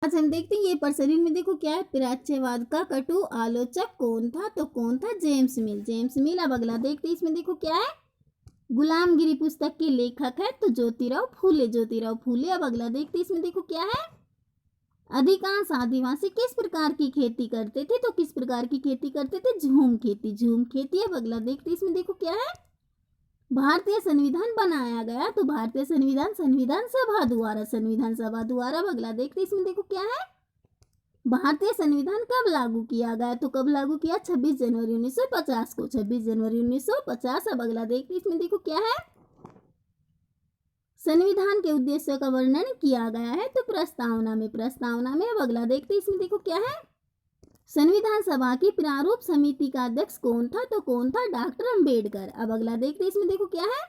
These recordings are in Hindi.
आज हम देखते हैं ये प्रशरीर में देखो क्या है, प्राच्यवाद का कटु आलोचक कौन था, तो कौन था, जेम्स मिल। जेम्स मिल। अब अगला देखते हैं, इसमें देखो क्या है, गुलामगिरी पुस्तक के लेखक है तो ज्योतिराव फूले। ज्योतिराव फूले। अब अगला देखते हैं, इसमें देखो क्या है, अधिकांश आदिवासी किस प्रकार की खेती करते थे, तो किस प्रकार की खेती करते थे, झूम खेती। झूम खेती। अब अगला देखते हैं, इसमें देखो क्या है, भारतीय संविधान बनाया गया तो भारतीय संविधान संविधान सभा द्वारा। संविधान सभा द्वारा। अब अगला देखते हैं, इसमें देखो क्या है, भारतीय संविधान कब लागू किया गया, तो कब लागू किया, 26 जनवरी 1950 को। 26 जनवरी 1950। अब अगला देखते हैं, इसमें देखो क्या है, संविधान के उद्देश्यों का वर्णन किया गया है तो प्रस्तावना में। प्रस्तावना में। अब अगला देखते हैं, इसमें देखो क्या है, संविधान सभा की प्रारूप समिति का अध्यक्ष कौन था, तो कौन था, डॉक्टर अंबेडकर। अब अगला देखते हैं, इसमें देखो क्या है,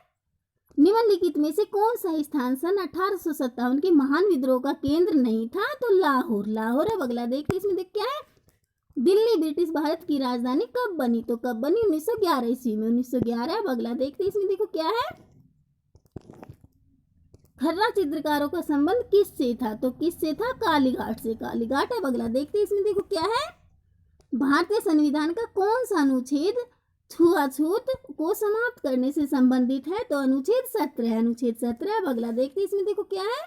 निम्नलिखित में से कौन सा स्थान सन 1857 के महान विद्रोह का केंद्र नहीं था, तो लाहौर। लाहौर। अब अगला देखते हैं, इसमें देख क्या है, दिल्ली ब्रिटिश भारत की राजधानी कब बनी, तो कब बनी, 1911 ईस्वी में। 1911। अब अगला देखते हैं, इसमें देखो क्या है, खर्रा चित्रकारों का संबंध किससे था, तो किससे था, कालीघाट से। कालीघाट। अब अगला देखते हैं, इसमें देखो क्या है, भारतीय संविधान का कौन सा अनुच्छेद छुआछूत को समाप्त करने से संबंधित है, तो अनुच्छेद 17। अनुच्छेद 17। अब अगला देखते हैं, इसमें देखो क्या है,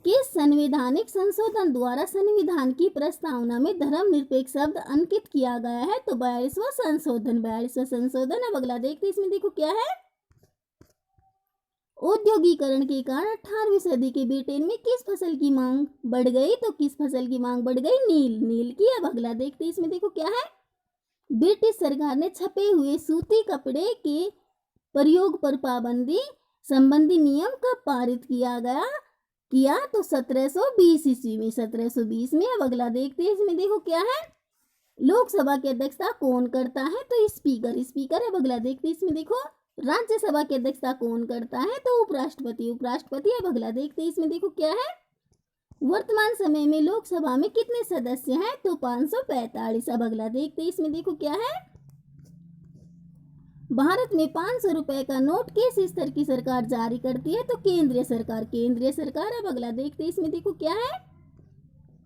किस संवैधानिक संशोधन द्वारा संविधान की प्रस्तावना में धर्मनिरपेक्ष शब्द अंकित किया गया है, तो 42वां संशोधन। 42वां संशोधन। अब अगला देखते हैं, इसमें देखो क्या है, औद्योगिकरण के कारण 18वीं सदी के ब्रिटेन में किस फसल की मांग बढ़ गई, तो किस फसल की मांग बढ़ गई, नील। नील की। अब अगला देखते हैं, इसमें देखो क्या है, ब्रिटिश सरकार ने छपे हुए सूती कपड़े के प्रयोग पर पाबंदी संबंधी नियम कब पारित किया, तो 1720 ईस्वी में। 1720 में। अब अगला देखते हैं, इसमें देखो क्या है, लोकसभा की अध्यक्षता कौन करता है, तो स्पीकर। स्पीकर। अब अगला देखते हैं, इसमें देखो राज्यसभा की अध्यक्षता कौन करता है, तो उपराष्ट्रपति। उपराष्ट्रपति। अब अगला देखते हैं, इसमें देखो क्या है, वर्तमान समय में लोकसभा में कितने सदस्य हैं, तो 545। अब अगला देखते हैं, इसमें देखो क्या है, भारत में 500 रुपए का नोट किस स्तर की सरकार जारी करती है, तो केंद्रीय सरकार। केंद्रीय सरकार। अब अगला देखते हैं, इसमें देखो क्या है,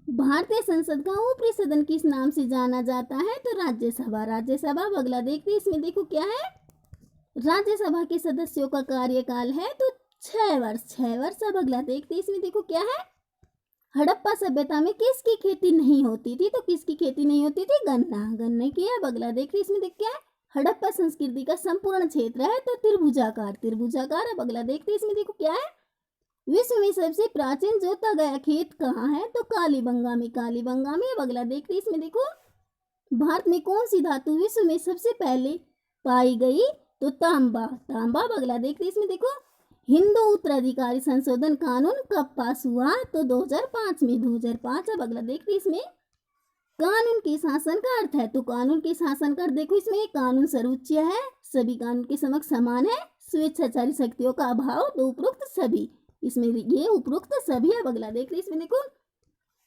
भारतीय संसद का ऊपरी सदन किस नाम से जाना जाता है, तो राज्यसभा। राज्यसभा। अब अगला देखते हैं, इसमें देखो क्या है, राज्यसभा के सदस्यों का कार्यकाल है तो 6 वर्ष। 6 वर्ष। अब अगला देखते हैं, इसमें देखो क्या है, हड़प्पा सभ्यता में किसकी खेती नहीं होती थी, तो किसकी खेती नहीं होती थी, गन्ना। गन्ने की। अब अगला देखते हैं, इसमें देख क्या है, हड़प्पा संस्कृति का संपूर्ण क्षेत्र है तो त्रिभुजाकार। त्रिभुजाकार। अब अगला देखते हैं, इसमें देखो क्या है, विश्व में सबसे प्राचीन जोता गया खेत कहाँ है, तो कालीबंगा में। कालीबंगा में। अब अगला देखते हैं, इसमें देखो भारत में कौन सी धातु विश्व में सबसे पहले पाई गई, तो तांबा। तांबा। अब अगला देखते हैं, इसमें देखो हिंदू उत्तराधिकारी संशोधन कानून कब पास हुआ, तो 2005 में। 2005। अब अगला देखते हैं, इसमें कानून के शासन का अर्थ है, तो कानून के शासन का अर्थ देखो, इसमें कानून सर्वोच्च है, सभी कानून के समक्ष समान है, स्वेच्छाचारी शक्तियों का अभाव, तो उपरोक्त सभी। इसमें ये उपरोक्त सभी। अब अगला देखते हैं, इसमें देखो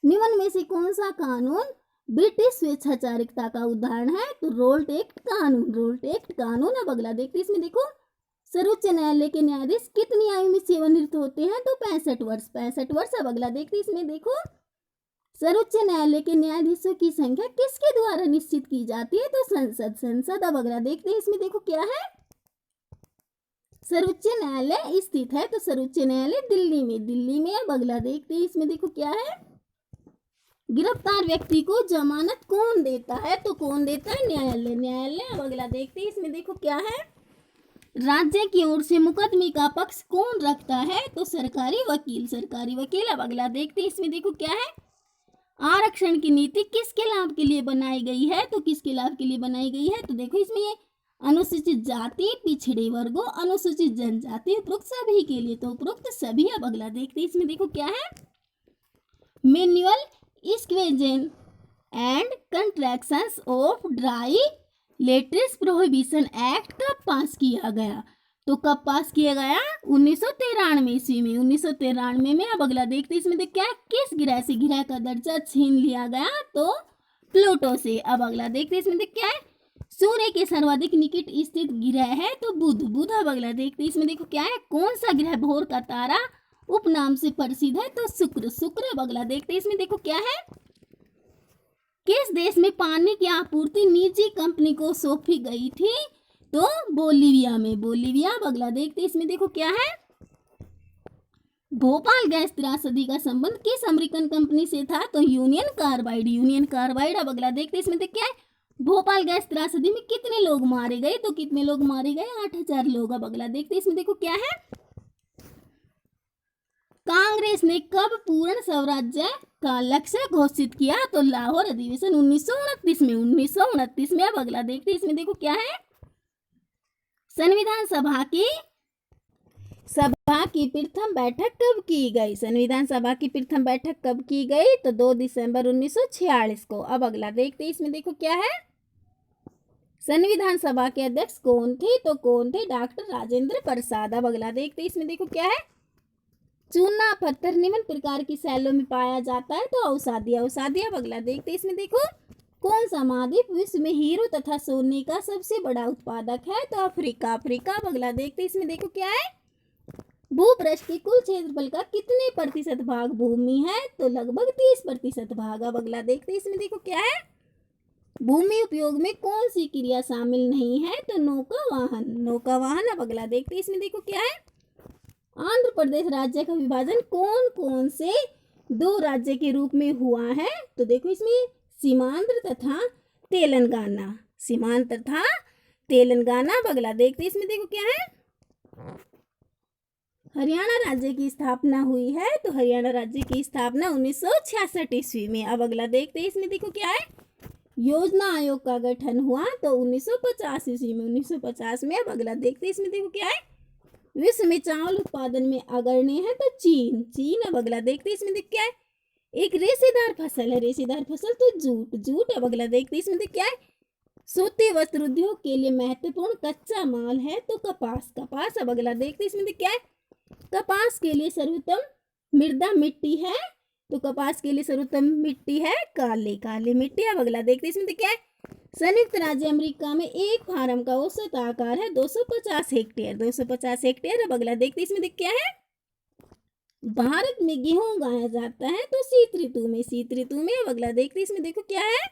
निम्न में से कौन सा कानून ब्रिटिश स्वेच्छाचारिता का उदाहरण है, तो रोल्ट एक्ट कानून। रोल्ट एक्ट कानून। अब अगला देखते हैं, इसमें देखो सर्वोच्च न्यायालय के न्यायाधीश कितनी आयु में सेवानिवृत्त होते हैं, तो 65 वर्ष। 65 वर्ष। अब अगला देखते हैं, इसमें देखो सर्वोच्च न्यायालय के न्यायाधीशों की संख्या किसके द्वारा निश्चित की जाती है, तो संसद। संसद। अब अगला देखते हैं, इसमें देखो क्या है, सर्वोच्च न्यायालय स्थित है तो सर्वोच्च न्यायालय दिल्ली में। दिल्ली में। अब अगला देखते हैं, इसमें देखो क्या है, गिरफ्तार व्यक्ति को जमानत कौन देता है, तो कौन देता है, न्यायालय। न्यायालय। अब अगला देखते हैं, इसमें देखो क्या है, राज्य की ओर से मुकदमे का पक्ष कौन रखता है, तो सरकारी वकील। सरकारी वकील। अब अगला देखते हैं, इसमें देखो क्या है, आरक्षण की नीति किसके लाभ के लिए बनाई गई है, तो किसके लाभ के लिए बनाई गई है, तो देखो इसमें ये अनुसूचित जाति, पिछड़े वर्गों, अनुसूचित जनजाति, उपरोक्त सभी के लिए, तो उपरोक्त सभी। अब अगला देखते हैं, इसमें देखो क्या है, manual equation and contractions of dry letters prohibition act कब पास किया गया, तो कब पास किया गया, 1993 ईस्वी में। 1993 में। अब अगला देखते हैं, इसमें देख क्या है, किस ग्रह से ग्रह का दर्जा छीन लिया गया, तो प्लूटो से। अब अगला देखते हैं, इसमें देख क्या है, सूर्य के सर्वाधिक निकट स्थित ग्रह है तो बुध। बुध। अब अगला देखते हैं, इसमें देखो क्या है, कौन सा ग्रह भोर का तारा उपनाम से प्रसिद्ध है तो शुक्र। शुक्र अब अगला देखते हैं, इसमें देखो क्या है। किस देश में पानी की आपूर्ति निजी कंपनी को सौंपी गई थी? तो बोलीविया में। बोलीविया। अब अगला देखते हैं, इसमें देखो क्या है। भोपाल गैस त्रासदी का संबंध किस अमेरिकन कंपनी से था? तो यूनियन कार्बाइड। Union carbide. अब अगला देखते हैं, इसमें देख क्या है। भोपाल गैस त्रासदी में कितने लोग मारे गए? तो कितने लोग मारे गए? 8,000 लोग। अब अगला देखते हैं, इसमें देखो क्या है। कांग्रेस ने कब पूर्ण स्वराज्य का लक्ष्य घोषित किया? तो लाहौर अधिवेशन 1929 में। 1929 में। अब अगला देखते हैं, इसमें देखो क्या है। संविधान सभा की प्रथम बैठक कब की गई? संविधान सभा की प्रथम बैठक कब की गई? तो 2 दिसंबर 1946 को। अब अगला देखते हैं, इसमें देखो क्या है। संविधान सभा के अध्यक्ष कौन थे? तो कौन थे? डॉक्टर राजेंद्र प्रसाद। अब अगला देखते हैं, इसमें देखो क्या है। चूना पत्थर निम्न प्रकार की शैलों में पाया जाता है तो औषधीय। औषधीय। अब अगला देखते हैं, इसमें देखो कौन सा महाद्वीप विश्व में हीरो तथा सोने का सबसे बड़ा उत्पादक है? तो अफ्रीका। अफ्रीका। अब अगला देखते हैं, इसमें देखो क्या है। भूपृष्ठ के कुल क्षेत्रफल का कितने प्रतिशत भाग भूमि है? तो लगभग 30% भाग। अब अगला देखते हैं, इसमें देखो क्या है। भूमि उपयोग में कौन सी क्रिया शामिल नहीं है? तो नौका वाहन। नौका वाहन। अब अगला देखते हैं, इसमें देखो क्या है। आंध्र प्रदेश राज्य का विभाजन कौन कौन से 2 राज्य के रूप में हुआ है? तो देखो इसमें सीमांध्र तथा तेलंगाना। सीमांध्र तथा तेलंगाना। अब अगला देखते हैं, इसमें देखो क्या है। हरियाणा राज्य की स्थापना हुई है तो हरियाणा राज्य की स्थापना 1966 ईस्वी में। अब अगला देखते हैं, इसमें देखो क्या है। योजना आयोग का गठन हुआ तो 1950 ईस्वी में। 1950 में। अब अगला देखते हैं, इसमें देखो क्या है। विश्व में चावल उत्पादन में अग्रणी है तो चीन। चीन। अब अगला देखते हैं, इसमें देख क्या है। एक रेशेदार फसल है। रेशेदार फसल तो जूट। जूट। अब अगला देखते हैं, इसमें देख क्या है। सूती वस्त्र उद्योग के लिए महत्वपूर्ण कच्चा माल है तो कपास। कपास। अब अगला देखते हैं, इसमें देख क्या है। कपास के लिए सर्वोत्तम मृदा मिट्टी है तो कपास के लिए सर्वोत्तम मिट्टी है काली। काली मिट्टी। अब अगला देखते हैं, इसमें देख क्या है। संयुक्त राज्य अमेरिका में एक फार्म का औसत आकार है 250 हेक्टेयर। 250 हेक्टेयर। अब अगला देखते हैं, इसमें देख क्या है। भारत में गेहूं उगाया जाता है तो शीत ऋतु में। शीत ऋतु में। अब अगला देखते हैं, इसमें देखो क्या है।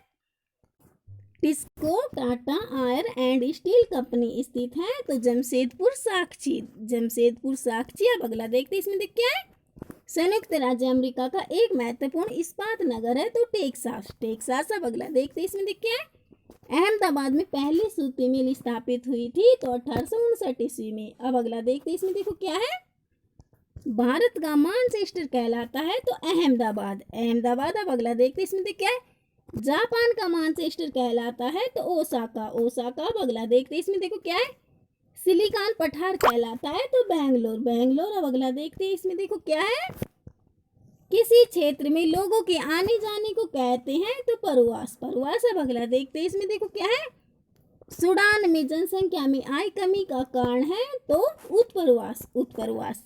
TISCO Tata iron and steel company स्थित है तो जमशेदपुर साक्षी। जमशेदपुर साक्षी। अब अगला देखते हैं, इसमें देख क्या है। संयुक्त राज्य अमेरिका का एक महत्वपूर्ण इस्पात नगर है तो टेक्सास। टेक्सास। अब अगला देखते हैं, इसमें देख क्या है। अहमदाबाद में पहली सूती मिल स्थापित हुई थी तो 1859 ईस्वी में। अब अगला देखते हैं, इसमें देखो क्या है। भारत का मानचेस्टर कहलाता है तो अहमदाबाद। अहमदाबाद। अब अगला देखते हैं, इसमें देख क्या है। जापान का मानचेस्टर कहलाता है तो ओसाका। ओसाका। अब अगला देखते हैं, इसमें देखो क्या है। सिलिकॉन पठार कहलाता है तो बैंगलोर। बैंगलोर। अब अगला देखते हैं, इसमें देखो क्या है। किसी क्षेत्र में लोगों के आने जाने को कहते हैं तो परवास। परवास। अब अगला देखते हैं, इसमें देखो क्या है। सूडान में जनसंख्या में आई कमी का कारण है तो उत्परवास। उत्परवास।